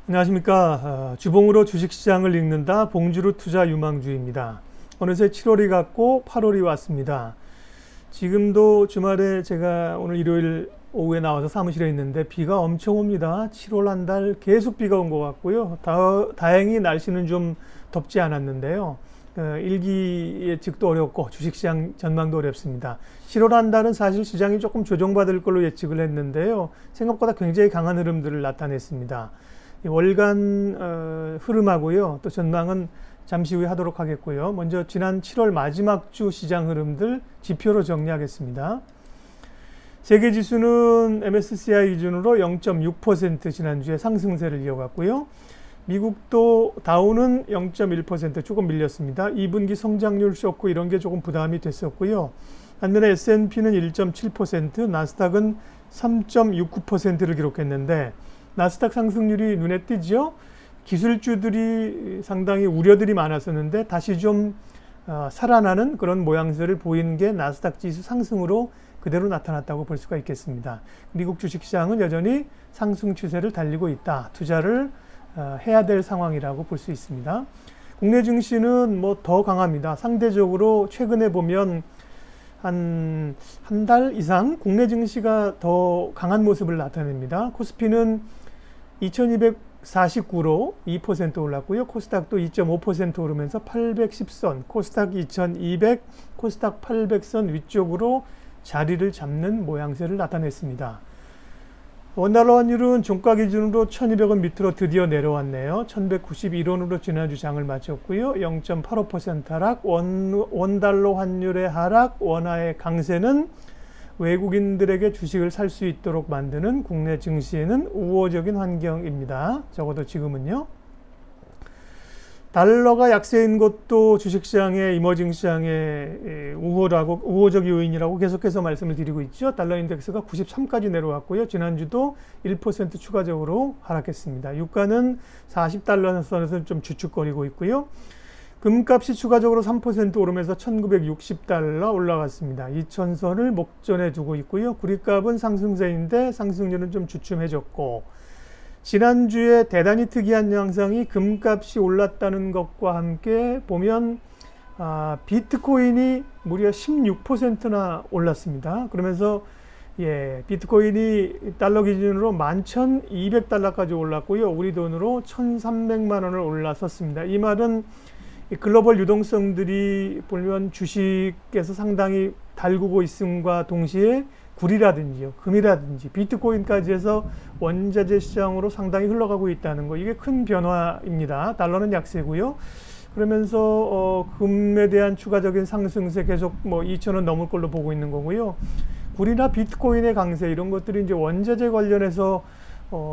안녕하십니까. 주봉으로 주식시장을 읽는다 봉주루 투자 유망주입니다. 어느새 7월이 갔고 8월이 왔습니다. 지금도 주말에 제가 오늘 일요일 오후에 나와서 사무실에 있는데 비가 엄청 옵니다. 7월 한 달 계속 비가 온 것 같고요. 다행히 날씨는 좀 덥지 않았는데요. 일기 예측도 어렵고 주식시장 전망도 어렵습니다. 7월 한 달은 사실 시장이 조금 조정받을 걸로 예측을 했는데요. 생각보다 굉장히 강한 흐름들을 나타냈습니다. 월간 흐름하고요. 또 전망은 잠시 후에 하도록 하겠고요. 먼저 지난 7월 마지막 주 시장 흐름들 지표로 정리하겠습니다. 세계 지수는 MSCI 기준으로 0.6% 지난주에 상승세를 이어갔고요. 미국도 다우는 0.1% 조금 밀렸습니다. 2분기 성장률 쇼크 이런 게 조금 부담이 됐었고요. 반면에 S&P는 1.7%, 나스닥은 3.69%를 기록했는데 나스닥 상승률이 눈에 띄죠. 기술주들이 상당히 우려들이 많았었는데 다시 좀 살아나는 그런 모양새를 보이는 게 나스닥 지수 상승으로 그대로 나타났다고 볼 수가 있겠습니다. 미국 주식시장은 여전히 상승 추세를 달리고 있다. 투자를 해야 될 상황이라고 볼 수 있습니다. 국내 증시는 뭐 더 강합니다. 상대적으로 최근에 보면 한 달 이상 국내 증시가 더 강한 모습을 나타냅니다. 코스피는 2249로 2% 올랐고요. 코스닥도 2.5% 오르면서 810선, 코스닥 2200, 코스닥 800선 위쪽으로 자리를 잡는 모양새를 나타냈습니다. 원달러 환율은 종가 기준으로 1200원 밑으로 드디어 내려왔네요. 1191원으로 지난주 장을 마쳤고요. 0.85% 하락, 원달러 환율의 하락, 원화의 강세는 외국인들에게 주식을 살 수 있도록 만드는 국내 증시에는 우호적인 환경입니다. 적어도 지금은요. 달러가 약세인 것도 주식시장의 이머징 시장의 우호적 요인이라고 계속해서 말씀을 드리고 있죠. 달러 인덱스가 93까지 내려왔고요. 지난주도 1% 추가적으로 하락했습니다. 유가는 40달러 선에서 좀 주축거리고 있고요. 금값이 추가적으로 3% 오르면서 1960달러 올라갔습니다. 2000선을 목전에 두고 있고요. 구리값은 상승세인데 상승률은 좀 주춤해졌고 지난주에 대단히 특이한 양상이 금값이 올랐다는 것과 함께 보면 비트코인이 무려 16%나 올랐습니다. 그러면서 비트코인이 달러 기준으로 11,200달러까지 올랐고요. 우리 돈으로 1,300만 원을 올라섰습니다. 이 말은 글로벌 유동성들이 보면 주식에서 상당히 달구고 있음과 동시에 구리라든지요, 금이라든지 비트코인까지 해서 원자재 시장으로 상당히 흘러가고 있다는 거, 이게 큰 변화입니다. 달러는 약세고요. 그러면서 금에 대한 추가적인 상승세 계속 2,000원 넘을 걸로 보고 있는 거고요. 구리나 비트코인의 강세 이런 것들이 이제 원자재 관련해서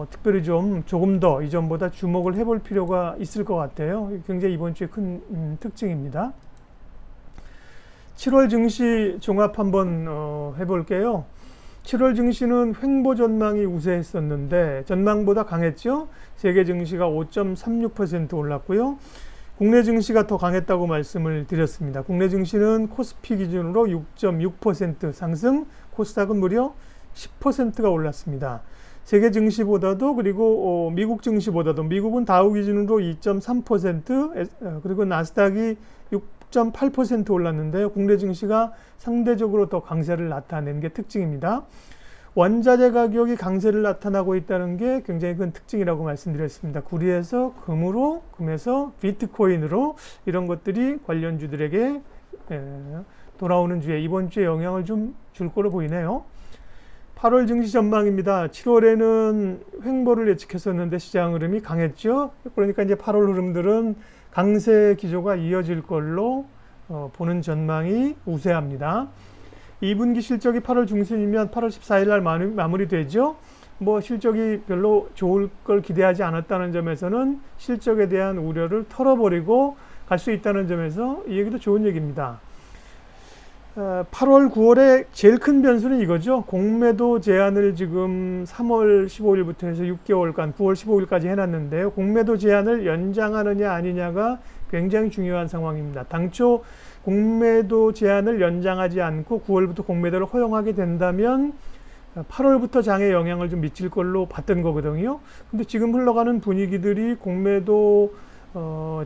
특별히 조금 더 이전보다 주목을 해볼 필요가 있을 것 같아요. 굉장히 이번 주에 큰 특징입니다. 7월 증시 종합 한번 해볼게요. 7월 증시는 횡보 전망이 우세했었는데 전망보다 강했죠. 세계 증시가 5.36% 올랐고요. 국내 증시가 더 강했다고 말씀을 드렸습니다. 국내 증시는 코스피 기준으로 6.6% 상승, 코스닥은 무려 10%가 올랐습니다. 세계 증시보다도 그리고 미국 증시보다도 미국은 다우 기준으로 2.3% 그리고 나스닥이 6.8% 올랐는데요. 국내 증시가 상대적으로 더 강세를 나타낸 게 특징입니다. 원자재 가격이 강세를 나타나고 있다는 게 굉장히 큰 특징이라고 말씀드렸습니다. 구리에서 금으로, 금에서 비트코인으로 이런 것들이 관련주들에게 돌아오는 주에 이번 주에 영향을 좀 줄 거로 보이네요. 8월 증시 전망입니다. 7월에는 횡보를 예측했었는데 시장 흐름이 강했죠. 그러니까 이제 8월 흐름들은 강세 기조가 이어질 걸로 보는 전망이 우세합니다. 2분기 실적이 8월 중순이면 8월 14일 날 마무리되죠. 실적이 별로 좋을 걸 기대하지 않았다는 점에서는 실적에 대한 우려를 털어버리고 갈 수 있다는 점에서 이 얘기도 좋은 얘기입니다. 8월, 9월에 제일 큰 변수는 이거죠. 공매도 제한을 지금 3월 15일부터 해서 6개월간 9월 15일까지 해놨는데요. 공매도 제한을 연장하느냐 아니냐가 굉장히 중요한 상황입니다. 당초 공매도 제한을 연장하지 않고 9월부터 공매도를 허용하게 된다면 8월부터 장에 영향을 좀 미칠 걸로 봤던 거거든요. 근데 지금 흘러가는 분위기들이 공매도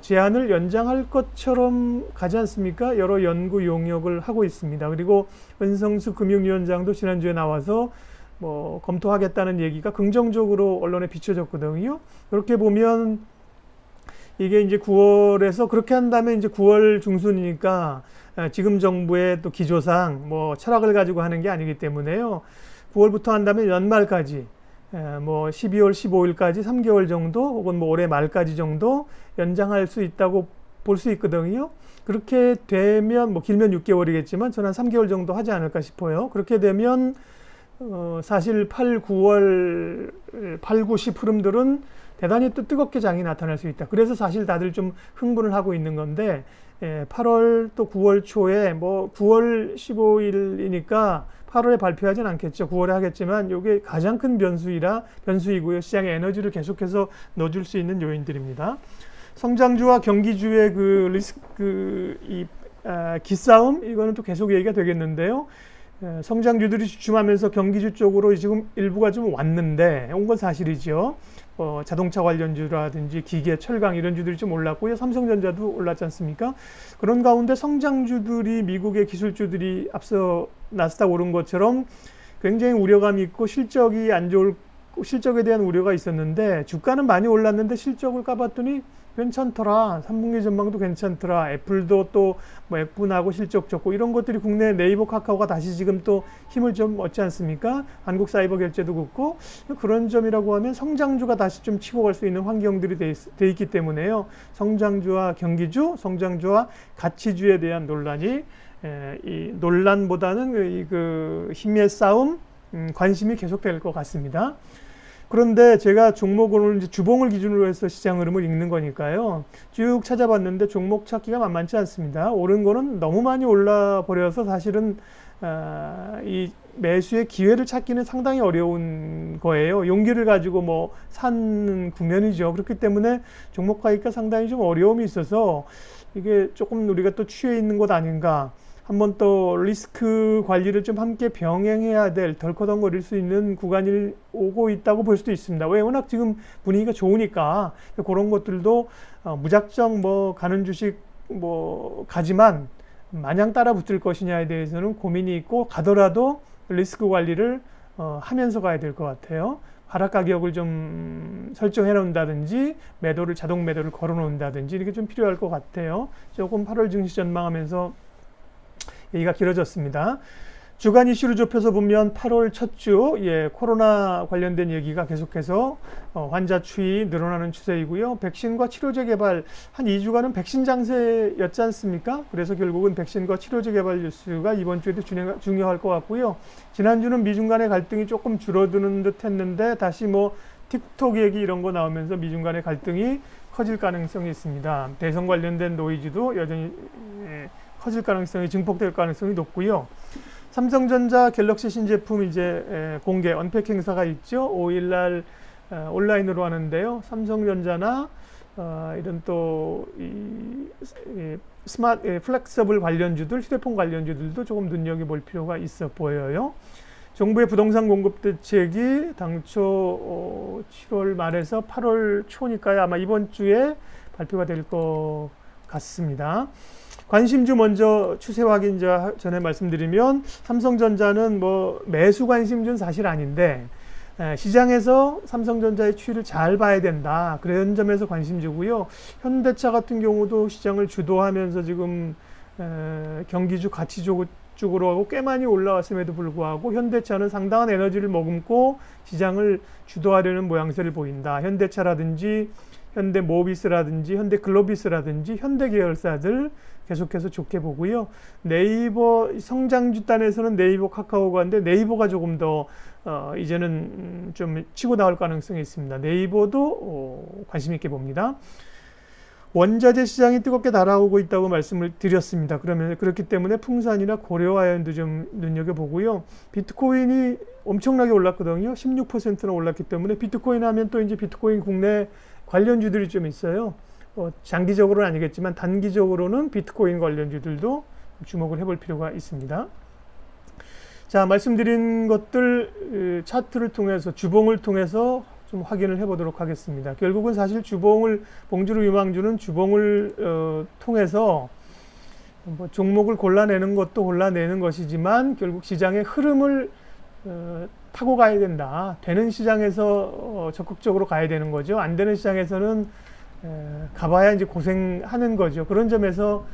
제한을 연장할 것처럼 가지 않습니까? 여러 연구 용역을 하고 있습니다. 그리고 은성수 금융위원장도 지난주에 나와서 뭐 검토하겠다는 얘기가 긍정적으로 언론에 비춰졌거든요. 그렇게 보면 이게 이제 9월에서 그렇게 한다면 이제 9월 중순이니까 지금 정부의 또 기조상 뭐 철학을 가지고 하는 게 아니기 때문에요. 9월부터 한다면 연말까지 뭐 12월 15일까지 3개월 정도 혹은 뭐 올해 말까지 정도 연장할 수 있다고 볼 수 있거든요. 그렇게 되면 뭐 길면 6개월이겠지만 저는 한 3개월 정도 하지 않을까 싶어요. 그렇게 되면 사실 8, 9월 8, 9, 10 흐름들은 대단히 또 뜨겁게 장이 나타날 수 있다. 그래서 사실 다들 좀 흥분을 하고 있는 건데 8월 또 9월 초에 뭐 9월 15일이니까 8월에 발표하진 않겠죠. 9월에 하겠지만 이게 가장 큰 변수이고요. 시장에 에너지를 계속해서 넣어줄 수 있는 요인들입니다. 성장주와 경기주의 기싸움 이거는 또 계속 얘기가 되겠는데요. 성장주들이 주춤하면서 경기주 쪽으로 지금 일부가 좀 왔는데 온 건 사실이죠. 자동차 관련주라든지 기계, 철강 이런 주들이 좀 올랐고요. 삼성전자도 올랐지 않습니까? 그런 가운데 성장주들이 미국의 기술주들이 앞서 나스닥 오른 것처럼 굉장히 우려감이 있고 실적이 안 좋을 실적에 대한 우려가 있었는데 주가는 많이 올랐는데 실적을 까봤더니 괜찮더라. 3분기 전망도 괜찮더라. 애플도 또 뭐 F분하고 실적 좋고 이런 것들이 국내 네이버 카카오가 다시 지금 또 힘을 좀 얻지 않습니까? 한국 사이버 결제도 그렇고 그런 점이라고 하면 성장주가 다시 좀 치고 갈 수 있는 환경들이 돼 있기 때문에요. 성장주와 경기주, 성장주와 가치주에 대한 논란이 이 논란보다는 그 힘의 싸움, 관심이 계속될 것 같습니다. 그런데 제가 종목을 이제 주봉을 기준으로 해서 시장 흐름을 읽는 거니까요. 쭉 찾아봤는데 종목 찾기가 만만치 않습니다. 오른 거는 너무 많이 올라 버려서 사실은 이 매수의 기회를 찾기는 상당히 어려운 거예요. 용기를 가지고 뭐 산 국면이죠. 그렇기 때문에 종목 가기가 상당히 좀 어려움이 있어서 이게 조금 우리가 또 취해 있는 것 아닌가. 한번 또 리스크 관리를 좀 함께 병행해야 될 덜커덩거릴 수 있는 구간이 오고 있다고 볼 수도 있습니다. 왜? 워낙 지금 분위기가 좋으니까 그런 것들도 무작정 뭐 가는 주식 뭐 가지만 마냥 따라 붙을 것이냐에 대해서는 고민이 있고 가더라도 리스크 관리를 하면서 가야 될 것 같아요. 하락 가격을 좀 설정해 놓는다든지 자동 매도를 걸어 놓는다든지 이렇게 좀 필요할 것 같아요. 조금 8월 증시 전망하면서 얘기가 길어졌습니다. 주간 이슈를 좁혀서 보면 8월 첫 주 코로나 관련된 얘기가 계속해서 환자 추이 늘어나는 추세이고요. 백신과 치료제 개발 한 2주간은 백신 장세였지 않습니까? 그래서 결국은 백신과 치료제 개발 뉴스가 이번 주에도 중요할 것 같고요. 지난주는 미중 간의 갈등이 조금 줄어드는 듯 했는데 다시 뭐 틱톡 얘기 이런 거 나오면서 미중 간의 갈등이 커질 가능성이 있습니다. 대선 관련된 노이즈도 여전히 커질 가능성이 증폭될 가능성이 높고요. 삼성전자 갤럭시 신제품 이제 공개 언팩 행사가 있죠. 5일날 온라인으로 하는데요. 삼성전자나 이런 또 스마트 플렉서블 관련주들, 휴대폰 관련주들도 조금 눈여겨볼 필요가 있어 보여요. 정부의 부동산 공급 대책이 당초 7월 말에서 8월 초니까요. 아마 이번 주에 발표가 될 것 같습니다. 관심주 먼저 추세 확인 전에 말씀드리면 삼성전자는 뭐 매수 관심주는 사실 아닌데 시장에서 삼성전자의 추이를 잘 봐야 된다. 그런 점에서 관심주고요. 현대차 같은 경우도 시장을 주도하면서 지금 경기주 가치주 쪽으로 하고 꽤 많이 올라왔음에도 불구하고 현대차는 상당한 에너지를 머금고 시장을 주도하려는 모양새를 보인다. 현대차라든지 현대모비스라든지 현대글로비스라든지 현대 계열사들 계속해서 좋게 보고요. 네이버 성장주 단에서는 네이버 카카오가인데 네이버가 조금 더 이제는 좀 치고 나올 가능성이 있습니다. 네이버도 관심 있게 봅니다. 원자재 시장이 뜨겁게 달아오고 있다고 말씀을 드렸습니다. 그러면 그렇기 때문에 풍산이나 고려아연도 좀 눈여겨보고요. 비트코인이 엄청나게 올랐거든요. 16%나 올랐기 때문에 비트코인 하면 또 이제 비트코인 국내 관련주들이 좀 있어요. 장기적으로는 아니겠지만 단기적으로는 비트코인 관련주들도 주목을 해볼 필요가 있습니다. 자, 말씀드린 것들 차트를 통해서 주봉을 통해서 좀 확인을 해보도록 하겠습니다. 결국은 사실 봉주루 유망주는 주봉을 통해서 뭐 종목을 골라내는 것도 골라내는 것이지만 결국 시장의 흐름을 타고 가야 된다. 되는 시장에서 적극적으로 가야 되는 거죠. 안 되는 시장에서는 가봐야 이제 고생하는 거죠. 그런 점에서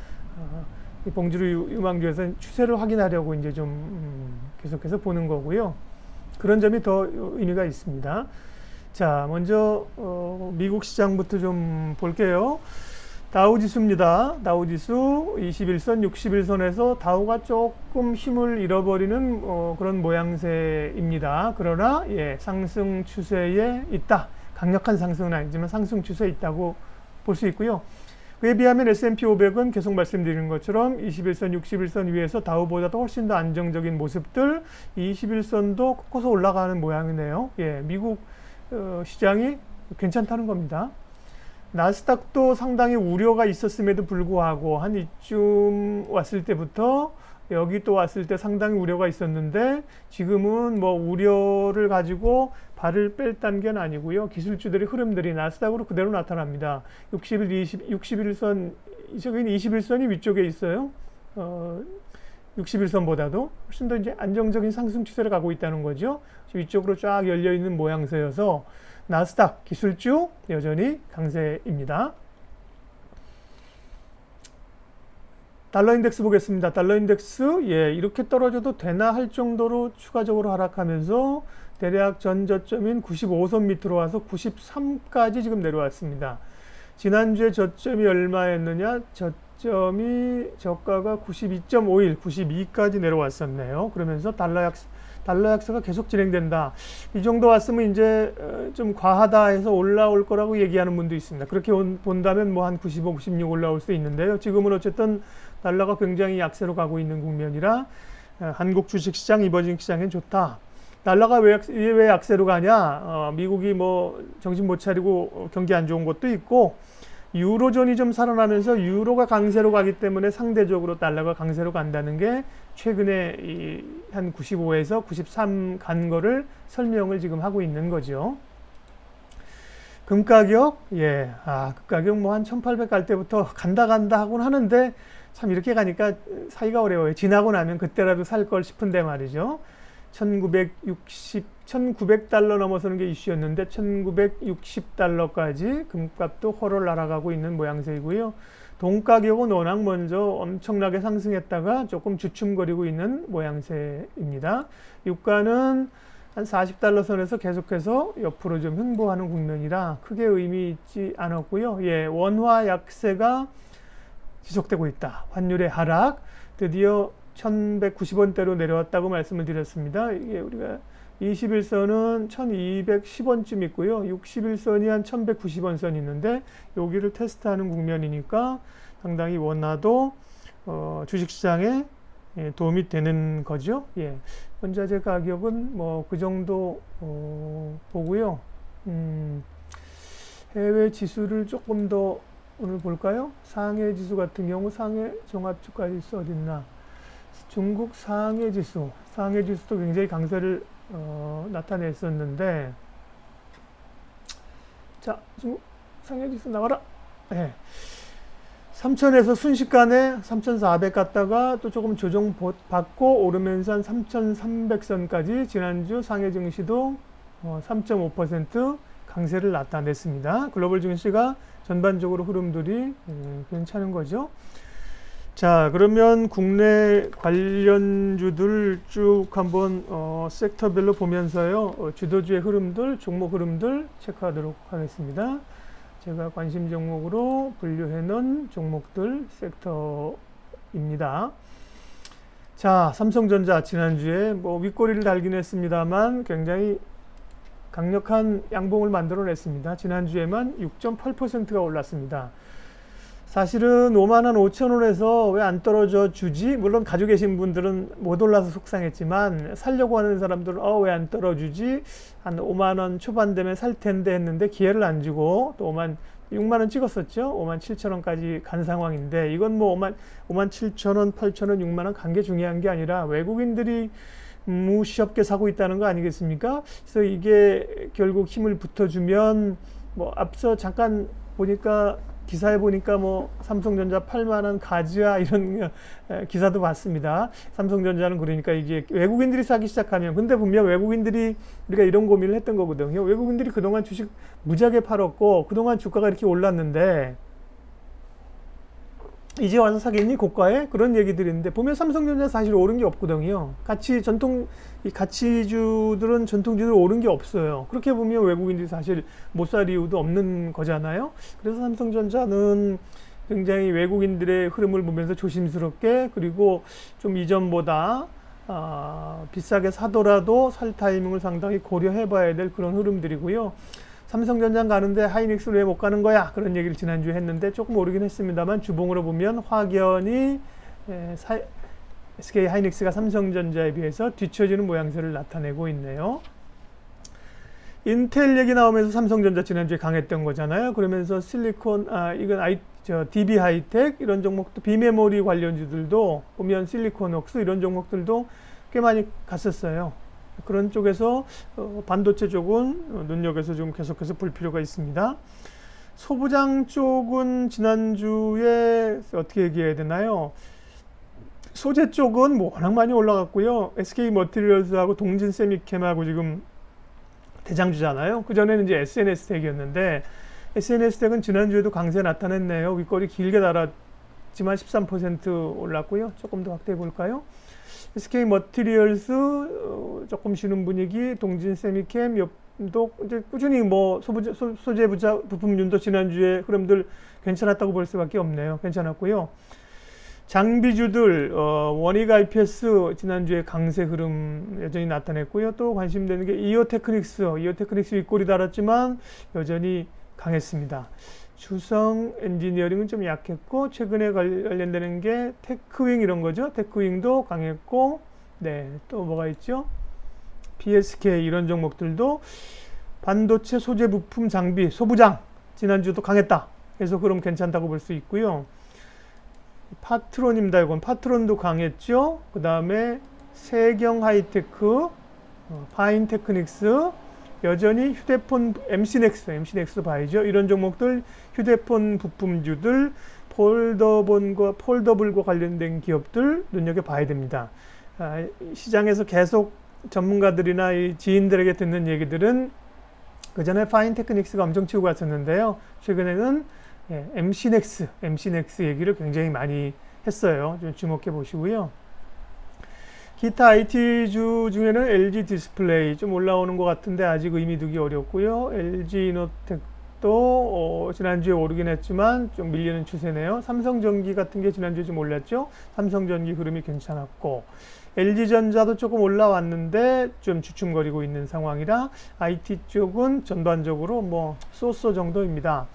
이 봉주루 유망주에서 추세를 확인하려고 이제 좀 계속해서 보는 거고요. 그런 점이 더 의미가 있습니다. 자, 먼저 미국 시장부터 좀 볼게요. 다우지수입니다. 다우지수 21선, 61선에서 다우가 조금 힘을 잃어버리는 그런 모양새입니다. 그러나 상승 추세에 있다. 강력한 상승은 아니지만 상승 추세에 있다고 볼 수 있고요. 그에 비하면 S&P 500은 계속 말씀드리는 것처럼 21선, 61선 위에서 다우보다도 훨씬 더 안정적인 모습들, 21선도 꺾어서 올라가는 모양이네요. 미국 시장이 괜찮다는 겁니다. 나스닥도 상당히 우려가 있었음에도 불구하고 한 이쯤 왔을 때부터 여기 또 왔을 때 상당히 우려가 있었는데 지금은 뭐 우려를 가지고 발을 뺄 단계는 아니고요. 기술주들의 흐름들이 나스닥으로 그대로 나타납니다. 61선, 저기 21선이 위쪽에 있어요. 61선보다도 훨씬 더 이제 안정적인 상승 추세를 가고 있다는 거죠. 위쪽으로 쫙 열려 있는 모양새여서 나스닥 기술주 여전히 강세입니다. 달러 인덱스 보겠습니다. 달러 인덱스 이렇게 떨어져도 되나 할 정도로 추가적으로 하락하면서 대략 전 저점인 95선 밑으로 와서 93까지 지금 내려왔습니다. 지난주에 저점이 얼마였느냐? 저가가 92.51, 92까지 내려왔었네요. 그러면서 달러 약세가 계속 진행된다. 이 정도 왔으면 이제 좀 과하다 해서 올라올 거라고 얘기하는 분도 있습니다. 그렇게 본다면 뭐 한 95, 96 올라올 수 있는데요. 지금은 어쨌든 달러가 굉장히 약세로 가고 있는 국면이라 한국 주식시장, 이버징 시장엔 좋다. 달러가 왜 약세로 가냐? 미국이 뭐 정신 못 차리고 경기 안 좋은 것도 있고 유로존이 좀 살아나면서 유로가 강세로 가기 때문에 상대적으로 달러가 강세로 간다는 게 최근에 한 95에서 93 간 거를 설명을 지금 하고 있는 거죠. 금 가격, 금 가격 뭐 한 1800 갈 때부터 간다 하곤 하는데 참 이렇게 가니까 사기가 어려워요. 지나고 나면 그때라도 살 걸 싶은데 말이죠. 1900달러 넘어서는 게 이슈였는데 1960달러까지 금값도 훨훨 날아가고 있는 모양새이고요. 동 가격은 워낙 먼저 엄청나게 상승했다가 조금 주춤거리고 있는 모양새입니다. 유가는 한 40달러 선에서 계속해서 옆으로 좀 횡보하는 국면이라 크게 의미 있지 않았고요. 원화 약세가 지속되고 있다. 환율의 하락, 드디어 1190원대로 내려왔다고 말씀을 드렸습니다. 이게 우리가 21선은 1210원쯤 있고요. 61선이 한 1190원 선 있는데 여기를 테스트하는 국면이니까 상당히 원화도 주식시장에 도움이 되는 거죠. 원자재 가격은 뭐 그 정도 보고요. 해외 지수를 조금 더 오늘 볼까요? 상해 지수 같은 경우 상해 종합주가 지수 어딨나? 중국 상해 지수도 굉장히 강세를 나타냈었는데, 자, 중국 상해 지수 나와라. 3000에서 순식간에 3400 갔다가 또 조금 조정 받고 오르면서 한 3300선까지 지난주 상해 증시도 3.5% 강세를 나타냈습니다. 글로벌 증시가 전반적으로 흐름들이 괜찮은 거죠. 자, 그러면 국내 관련주들 쭉 한번 섹터별로 보면서요. 주도주의 흐름들, 종목 흐름들 체크하도록 하겠습니다. 제가 관심 종목으로 분류해 놓은 종목들 섹터입니다. 자, 삼성전자 지난주에 뭐 윗꼬리를 달긴 했습니다만 굉장히 강력한 양봉을 만들어냈습니다. 지난주에만 6.8%가 올랐습니다. 사실은 55,000원에서 왜 안 떨어져 주지? 물론 가지고 계신 분들은 못 올라서 속상했지만 살려고 하는 사람들은 왜 안 떨어주지? 한 5만원 초반 되면 살 텐데 했는데 기회를 안 주고 또 6만원 찍었었죠. 57,000원까지 간 상황인데 이건 뭐 57,000원, 8,000원, 6만원 간 게 중요한 게 아니라 외국인들이 무시없게 사고 있다는 거 아니겠습니까? 그래서 이게 결국 힘을 붙어주면 뭐 앞서 잠깐 보니까 기사에 보니까 뭐 삼성전자 팔만한 가즈아 이런 기사도 봤습니다. 삼성전자는 그러니까 이게 외국인들이 사기 시작하면, 근데 분명 외국인들이 우리가 이런 고민을 했던 거거든요. 외국인들이 그동안 주식 무지하게 팔았고 그동안 주가가 이렇게 올랐는데 이제 와서 사겠니 고가에? 그런 얘기들이 있는데 보면 삼성전자 사실 오른 게 없거든요. 이 가치주들은 전통주들 오른 게 없어요. 그렇게 보면 외국인들이 사실 못 살 이유도 없는 거잖아요. 그래서 삼성전자는 굉장히 외국인들의 흐름을 보면서 조심스럽게, 그리고 좀 이전보다 비싸게 사더라도 살 타이밍을 상당히 고려해 봐야 될 그런 흐름들이고요. 삼성전자 가는데 하이닉스는 왜 못 가는 거야? 그런 얘기를 지난주에 했는데 조금 오르긴 했습니다만 주봉으로 보면 확연히 SK 하이닉스가 삼성전자에 비해서 뒤처지는 모양새를 나타내고 있네요. 인텔 얘기 나오면서 삼성전자 지난주에 강했던 거잖아요. 그러면서 DB 하이텍 이런 종목도, 비메모리 관련주들도 보면 실리콘웍스 이런 종목들도 꽤 많이 갔었어요. 그런 쪽에서 반도체 쪽은 눈여겨서 좀 계속해서 볼 필요가 있습니다. 소부장 쪽은 지난주에 어떻게 얘기해야 되나요? 소재 쪽은 뭐 워낙 많이 올라갔고요. SK 머티리얼스하고 동진 세미캠하고 지금 대장주잖아요. 그전에는 이제 SNS텍이었는데 SNS텍은 지난주에도 강세 나타냈네요. 윗꼬리 길게 달았지만 13% 올랐고요. 조금 더 확대해 볼까요? SK 머티리얼스 조금 쉬는 분위기, 동진 세미캠도 이제 꾸준히 뭐 소재 부품윤도 지난주에 흐름들 괜찮았다고 볼 수밖에 없네요. 괜찮았고요. 장비주들 원익 IPS 지난주에 강세 흐름 여전히 나타냈고요. 또 관심되는 게 이오테크닉스 윗꼬리 달았지만 여전히 강했습니다. 주성 엔지니어링은 좀 약했고, 최근에 관련되는 게 테크윙 이런 거죠. 테크윙도 강했고, 네, 또 뭐가 있죠? PSK 이런 종목들도 반도체 소재 부품 장비 소부장 지난주도 강했다. 그래서 그럼 괜찮다고 볼 수 있고요. 파트론입니다. 이건 파트론도 강했죠. 그 다음에 세경 하이테크, 파인테크닉스, 여전히 휴대폰 MC넥스 봐야죠. 이런 종목들, 휴대폰 부품주들, 폴더블과 관련된 기업들 눈여겨봐야 됩니다. 시장에서 계속 전문가들이나 이 지인들에게 듣는 얘기들은 그전에 파인테크닉스가 엄청 치고 갔었는데요. 최근에는 MC넥스 얘기를 굉장히 많이 했어요. 좀 주목해 보시고요. 기타 IT주 중에는 LG 디스플레이 좀 올라오는 것 같은데 아직 의미 두기 어렵고요. LG 이노텍도 지난주에 오르긴 했지만 좀 밀리는 추세네요. 삼성전기 같은 게 지난주에 좀 올랐죠. 삼성전기 흐름이 괜찮았고, LG전자도 조금 올라왔는데 좀 주춤거리고 있는 상황이라 IT 쪽은 전반적으로 뭐 쏘쏘 정도입니다.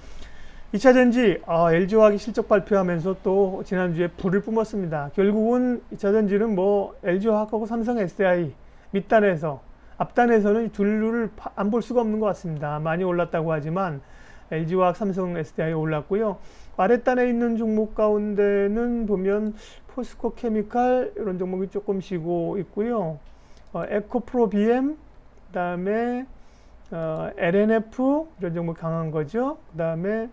2차전지 LG화학이 실적 발표하면서 또 지난주에 불을 뿜었습니다. 결국은 2차전지는 뭐 LG화학하고 삼성 SDI 밑단에서, 앞단에서는 둘을 안 볼 수가 없는 것 같습니다. 많이 올랐다고 하지만 LG화학, 삼성 SDI 올랐고요. 아랫단에 있는 종목 가운데는 보면 포스코 케미칼 이런 종목이 조금 쉬고 있고요. 에코프로 BM, 그 다음에 LNF 이런 종목 강한 거죠. 그 다음에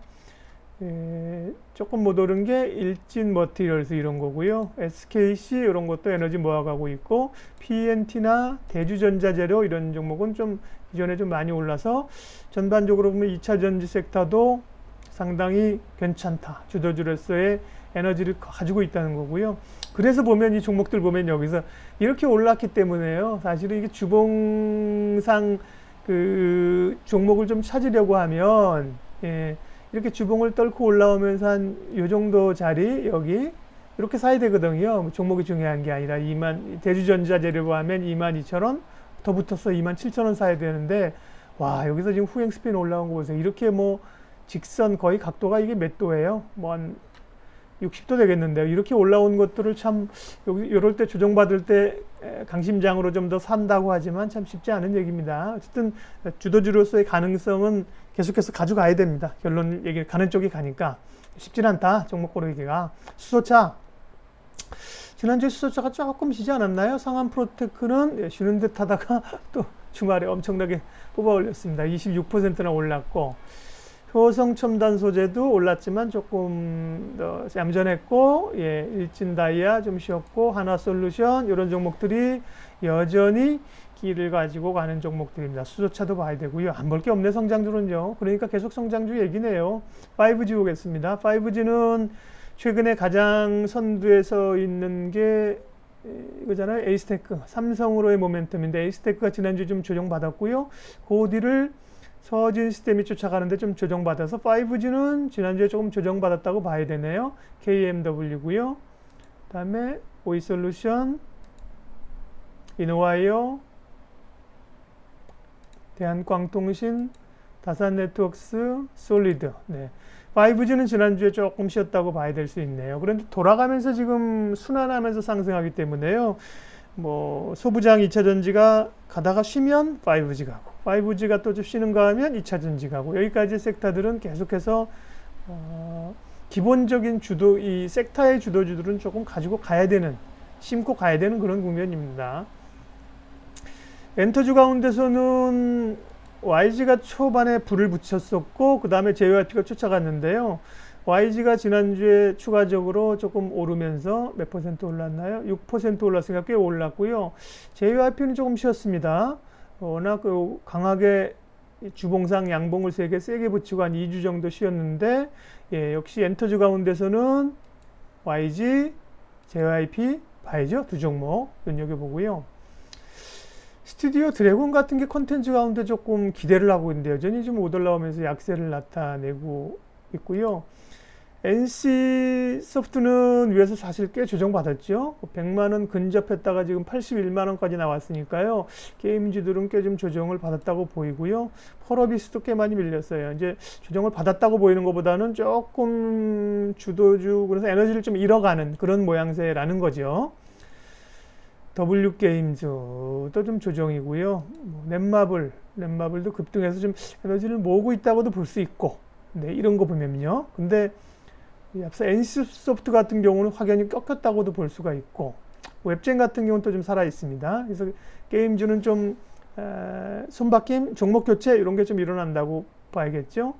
조금 못 오른 게 일진 머티리얼스 이런 거고요. SKC 이런 것도 에너지 모아가고 있고, PNT나 대주전자재료 이런 종목은 좀 이전에 좀 많이 올라서 전반적으로 보면 2차 전지 섹터도 상당히 괜찮다. 주도주로서의 에너지를 가지고 있다는 거고요. 그래서 보면 이 종목들 보면 여기서 이렇게 올랐기 때문에요. 사실은 이게 주봉상 그 종목을 좀 찾으려고 하면 이렇게 주봉을 떨고 올라오면서 한 요 정도 자리 여기 이렇게 사야 되거든요. 종목이 중요한 게 아니라 대주전자재료로 하면 22,000원 더 붙어서 27,000원 사야 되는데, 와, 여기서 지금 후행 스핀 올라온 거 보세요. 이렇게 뭐 직선 거의 각도가 이게 몇 도예요? 뭐 한 60도 되겠는데요. 이렇게 올라온 것들을 참 이럴 때 조정받을 때 강심장으로 좀 더 산다고 하지만 참 쉽지 않은 얘기입니다. 어쨌든 주도주로서의 가능성은 계속해서 가져가야 됩니다. 결론 얘기 가는 쪽이 가니까 쉽진 않다. 종목 고르기가. 수소차 지난주에 수소차가 조금 쉬지 않았나요? 상한 프로테크는 쉬는 듯 하다가 또 주말에 엄청나게 뽑아 올렸습니다. 26%나 올랐고, 효성 첨단 소재도 올랐지만 조금 더 얌전했고, 일진 다이아 좀 쉬었고, 한화솔루션 이런 종목들이 여전히 기를 가지고 가는 종목들입니다. 수소차도 봐야 되고요. 안 볼 게 없네, 성장주는요. 그러니까 계속 성장주 얘기네요. 5G 보겠습니다. 5G는 최근에 가장 선두에 서 있는 게 이거잖아요. 에이스테크, 삼성으로의 모멘텀인데 에이스테크가 지난주에 좀 조정받았고요. 그 뒤를 서진 시스템이 쫓아가는데 좀 조정받아서 5G는 지난주에 조금 조정받았다고 봐야 되네요. KMW고요. 그 다음에 오이솔루션, 이노와이어, 대한광통신, 다산네트웍스, 솔리드. 네. 5G는 지난주에 조금 쉬었다고 봐야 될 수 있네요. 그런데 돌아가면서 지금 순환하면서 상승하기 때문에요. 뭐 소부장 2차전지가 가다가 쉬면 5G 가고 5G가 또 좀 쉬는가 하면 2차전지 가고 여기까지 섹터들은 계속해서 기본적인 주도 이 섹터의 주도주들은 조금 가지고 가야 되는 심고 가야 되는 그런 국면입니다. 엔터주 가운데서는 YG가 초반에 불을 붙였었고 그 다음에 JYP가 쫓아갔는데요. YG가 지난주에 추가적으로 조금 오르면서 몇 퍼센트 올랐나요? 6% 올랐으니까 꽤 올랐고요. JYP는 조금 쉬었습니다. 워낙 강하게 주봉상 양봉을 세게 붙이고 한 2주 정도 쉬었는데 역시 엔터주 가운데서는 YG, JYP 봐야죠. 두 종목 눈여겨보고요. 스튜디오 드래곤 같은 게 콘텐츠 가운데 조금 기대를 하고 있는데 여전히 좀 못 올라오면서 약세를 나타내고 있고요. NC 소프트는 위에서 사실 꽤 조정받았죠. 100만원 근접했다가 지금 81만원까지 나왔으니까요. 게임주들은 꽤 좀 조정을 받았다고 보이고요. 펄어비스도 꽤 많이 밀렸어요. 이제 조정을 받았다고 보이는 것보다는 조금 주도주, 그래서 에너지를 좀 잃어가는 그런 모양새라는 거죠. W게임즈도 좀 조정이고요. 넷마블도 급등해서 좀 에너지를 모으고 있다고도 볼 수 있고, 네, 이런 거 보면요. 근데 앞서 NC소프트 같은 경우는 확연히 꺾였다고도 볼 수가 있고, 웹젠 같은 경우는 또 좀 살아 있습니다. 그래서 게임주는 좀 손바뀜, 종목 교체 이런 게 좀 일어난다고 봐야겠죠.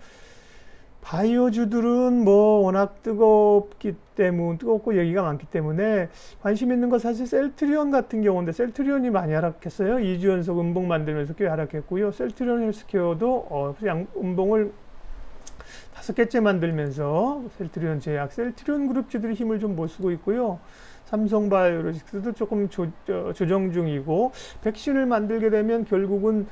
바이오주들은 뭐 워낙 뜨겁고 얘기가 많기 때문에 관심 있는 거 사실 셀트리온 같은 경우인데 셀트리온이 많이 하락했어요. 2주 연속 음봉 만들면서 꽤 하락했고요. 셀트리온 헬스케어도 음봉을 5개째 만들면서 셀트리온 제약, 셀트리온 그룹주들이 힘을 좀 못 쓰고 있고요. 삼성바이오로직스도 조금 조정 중이고 백신을 만들게 되면 결국은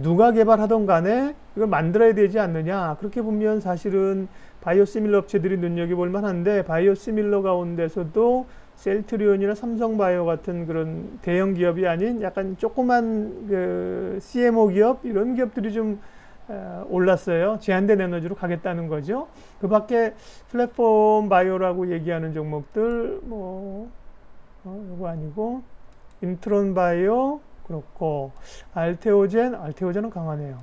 누가 개발하던 간에 이걸 만들어야 되지 않느냐. 그렇게 보면 사실은 바이오시밀러 업체들이 눈여겨볼 만한데 바이오시밀러 가운데서도 셀트리온이나 삼성바이오 같은 그런 대형 기업이 아닌 약간 조그만 그 CMO 기업 이런 기업들이 좀 올랐어요. 제한된 에너지로 가겠다는 거죠. 그 밖에 플랫폼 바이오라고 얘기하는 종목들 이거 아니고 인트론 바이오 그렇고 알테오젠은 강하네요.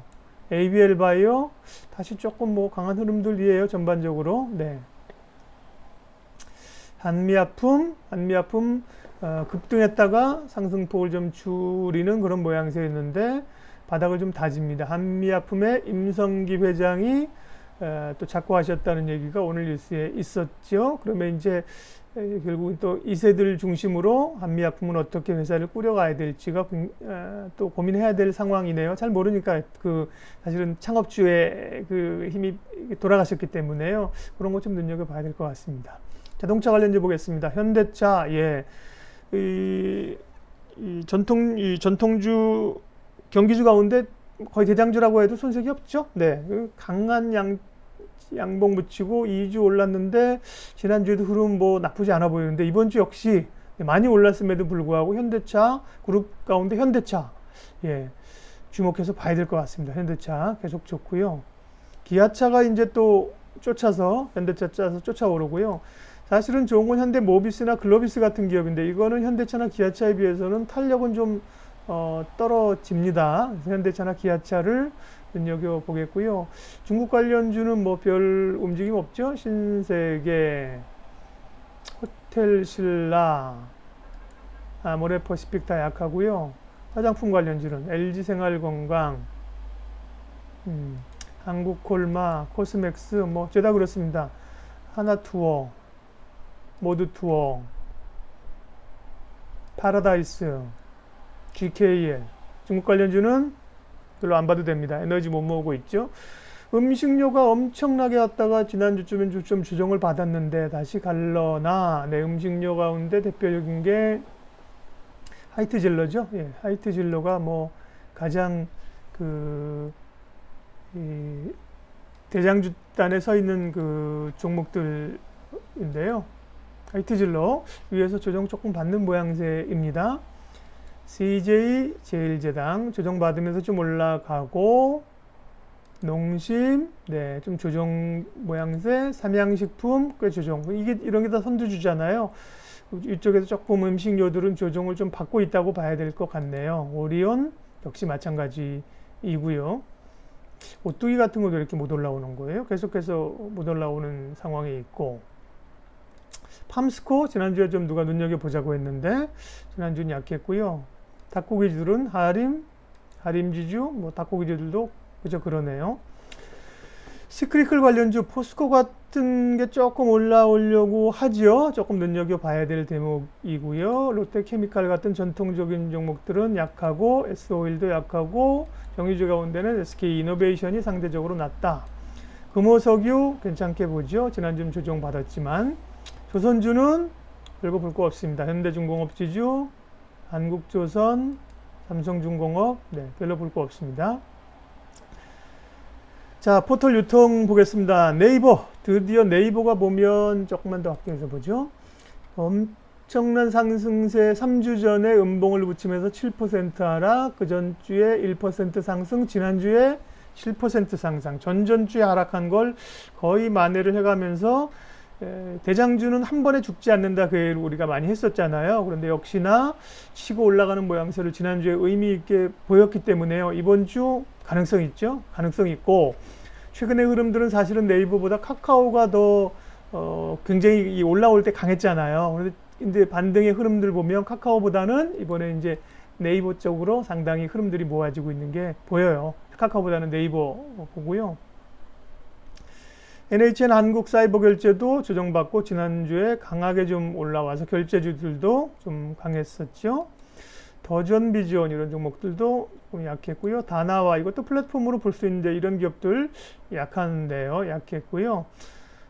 ABL 바이오 다시 조금 강한 흐름들이에요. 전반적으로. 네. 한미아품 급등했다가 상승폭을 좀 줄이는 그런 모양새였는데 바닥을 좀 다집니다. 한미아품의 임성기 회장이 또 자꾸 하셨다는 얘기가 오늘 뉴스에 있었죠. 그러면 이제 결국 또 2세들 중심으로 한미약품은 어떻게 회사를 꾸려가야 될지가 또 고민해야 될 상황이네요. 잘 모르니까 사실은 창업주의 그 힘이 돌아가셨기 때문에요. 그런 것 좀 눈여겨봐야 될 것 같습니다. 자동차 관련주 보겠습니다. 현대차, 이 전통주 경기주 가운데 거의 대장주라고 해도 손색이 없죠. 네, 강한 양봉 붙이고 2주 올랐는데 지난주에도 흐름 나쁘지 않아 보이는데 이번 주 역시 많이 올랐음에도 불구하고 현대차 그룹 가운데 현대차 주목해서 봐야 될 것 같습니다. 현대차 계속 좋고요. 기아차가 이제 또 현대차 쫓아오르고요. 사실은 좋은 건 현대모비스나 글로비스 같은 기업인데 이거는 현대차나 기아차에 비해서는 탄력은 좀 떨어집니다. 그래서 현대차나 기아차를 호텔 신라, 모래퍼시픽 다 약하고요. 화장품 관련주는 LG생활건강, 한국콜마, 코스맥스 뭐 죄다 그렇습니다. 하나투어, 모드투어, 파라다이스, GKL. 중국 관련주는 별로 안 봐도 됩니다. 에너지 못 모으고 있죠. 음식료가 엄청나게 왔다가 지난주쯤엔 좀 조정을 받았는데 다시 갈러나, 네, 음식료 가운데 대표적인 게 하이트질러죠. 예, 하이트질러가 뭐 가장 이 대장주단에 서 있는 그 종목들인데요. 하이트질러 위에서 조정 조금 받는 모양새입니다. CJ 제일제당 조정받으면서 좀 올라가고, 농심, 네, 좀 조정 모양새, 삼양식품 꽤 조정. 이게 이런 게 다 선두주잖아요. 이쪽에서 조금 음식료들은 조정을 좀 받고 있다고 봐야 될 것 같네요. 오리온 역시 마찬가지이고요. 오뚜기 같은 것도 이렇게 못 올라오는 거예요. 계속해서 못 올라오는 상황에 있고, 팜스코 지난주에 좀 누가 눈여겨보자고 했는데 지난주는 약했고요. 닭고기들은 하림지주, 뭐 닭고기들도 그저 그러네요. 시크리클 관련주 포스코 같은 게 조금 올라오려고 하죠. 조금 눈여겨봐야 될 대목이고요. 롯데케미칼 같은 전통적인 종목들은 약하고, S오일도 약하고, 정유주 가운데는 SK이노베이션이 상대적으로 낮다. 금호석유 괜찮게 보죠. 지난주는 조정받았지만, 조선주는 별거 볼 거 없습니다. 현대중공업지주, 한국조선, 삼성중공업, 네, 별로 볼 거 없습니다. 자, 포털 유통 보겠습니다. 네이버, 드디어 네이버가 보면 조금만 더 확대해서 보죠. 엄청난 상승세, 3주 전에 음봉을 붙이면서 7% 하락, 그 전주에 1% 상승, 지난주에 7% 상승, 전전주에 하락한 걸 거의 만회를 해가면서 대장주는 한 번에 죽지 않는다, 그 얘기를 우리가 많이 했었잖아요. 그런데 역시나 치고 올라가는 모양새를 지난주에 의미 있게 보였기 때문에요. 이번 주 가능성 있죠? 가능성 있고, 최근의 흐름들은 사실은 네이버보다 카카오가 더 굉장히 올라올 때 강했잖아요. 근데 반등의 흐름들 보면 카카오보다는 이번에 이제 네이버 쪽으로 상당히 흐름들이 모아지고 있는 게 보여요. 카카오보다는 네이버 보고요. NHN 한국사이버결제도 조정받고 지난주에 강하게 좀 올라와서 결제주들도 좀 강했었죠. 더전비전 이런 종목들도 좀 약했고요. 다나와 이것도 플랫폼으로 볼 수 있는데 이런 기업들 약한데요. 약했고요.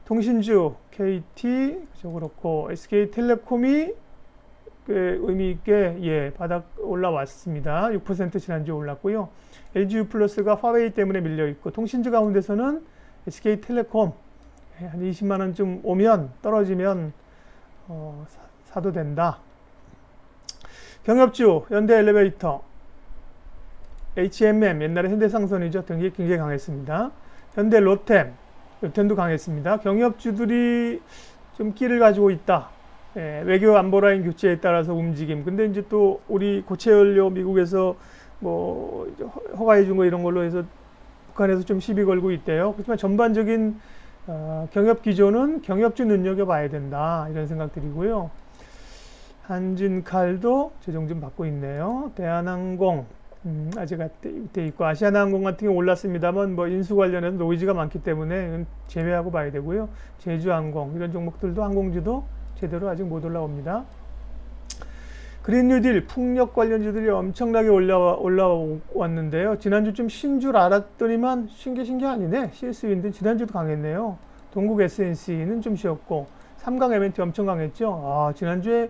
통신주 KT 그렇고 SK텔레콤이 꽤 의미 있게 바닥 올라왔습니다. 6% 지난주에 올랐고요. LGU 플러스가 화웨이 때문에 밀려 있고, 통신주 가운데서는 SK텔레콤 한 20만 원쯤 오면 떨어지면 사도 된다. 경협주 현대엘리베이터, HMM 옛날에 현대상선이죠. 굉장히 강했습니다. 현대로템도 강했습니다. 경협주들이 좀 끼를 가지고 있다. 외교 안보라인 교체에 따라서 움직임. 근데 이제 또 우리 고체연료 미국에서 뭐 허가해 준 거 이런 걸로 해서 북한에서 좀 시비 걸고 있대요. 그렇지만 전반적인 경협 기조는 경협주 눈여겨봐야 된다, 이런 생각들이고요. 한진칼도 조정 좀 받고 있네요. 대한항공 아직 돼 있고, 아시아나항공 같은 경우 올랐습니다만 뭐 인수 관련해서 노이즈가 많기 때문에 이건 제외하고 봐야 되고요. 제주항공 이런 종목들도 항공주도 제대로 아직 못 올라옵니다. 그린뉴딜 풍력 관련주들이 엄청나게 올라왔는데요. 지난주 좀 쉰 줄 알았더니만 쉰 게 아니네. CS윈드 지난주도 강했네요. 동국 SNC는 좀 쉬었고, 삼강 M&T 엄청 강했죠. 지난주에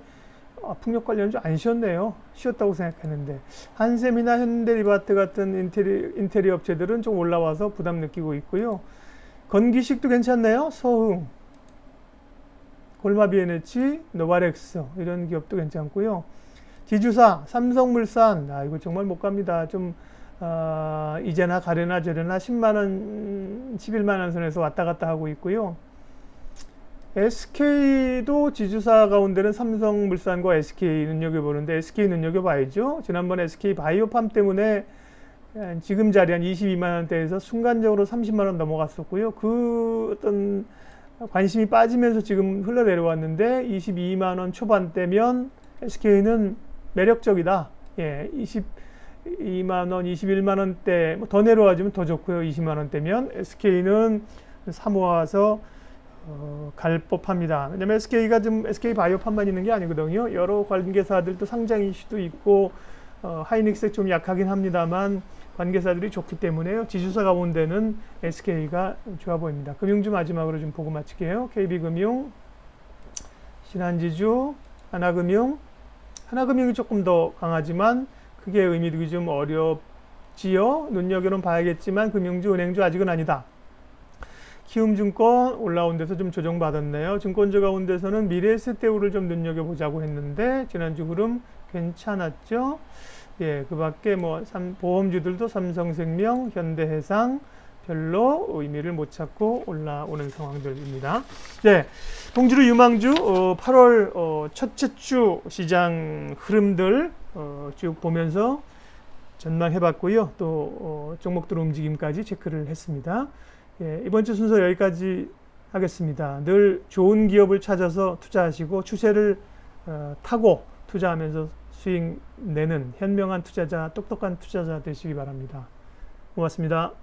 풍력 관련주 안 쉬었네요. 쉬었다고 생각했는데, 한샘이나 현대리바트 같은 인테리어 업체들은 좀 올라와서 부담 느끼고 있고요. 건기식도 괜찮네요. 서흥, 골마비에너지, 노바렉스 이런 기업도 괜찮고요. 지주사, 삼성물산, 이거 정말 못 갑니다. 좀 이제나 가려나 저려나 10만원, 11만원 선에서 왔다 갔다 하고 있고요. SK도 지주사 가운데는 삼성물산과 SK 눈여겨보는데, SK 눈여겨봐야죠. 지난번 SK 바이오팜 때문에 지금 자리 한 22만원대에서 순간적으로 30만원 넘어갔었고요. 그 어떤 관심이 빠지면서 지금 흘러내려왔는데 22만 원 초반대면 SK는 매력적이다. 예, 22만 원, 21만 원대 더 내려와주면 더 좋고요. 20만 원대면 SK는 사모아서 갈 법합니다. 왜냐면 SK가 좀 SK 바이오판만 있는 게 아니거든요. 여러 관계사들도 상장 이슈도 있고 하이닉스 좀 약하긴 합니다만 관계사들이 좋기 때문에요. 지주사 가운데는 SK가 좋아 보입니다. 금융주 마지막으로 좀 보고 마칠게요. KB금융, 신한지주, 하나금융. 하나금융이 조금 더 강하지만 그게 의미되기 좀 어렵지요. 눈여겨는 봐야겠지만 금융주, 은행주 아직은 아니다. 키움증권 올라온 데서 좀 조정받았네요. 증권주 가운데서는 미래에셋대우를 좀 눈여겨보자고 했는데 지난주 흐름 괜찮았죠. 예, 그 밖에 뭐 보험주들도 삼성생명, 현대해상 별로 의미를 못 찾고 올라오는 상황들입니다. 네, 봉주루 유망주 8월 첫째 주 시장 흐름들 쭉 보면서 전망해봤고요. 또 종목들 움직임까지 체크를 했습니다. 예, 이번 주 순서 여기까지 하겠습니다. 늘 좋은 기업을 찾아서 투자하시고 추세를 타고 투자하면서 수익 내는 현명한 투자자, 똑똑한 투자자 되시기 바랍니다. 고맙습니다.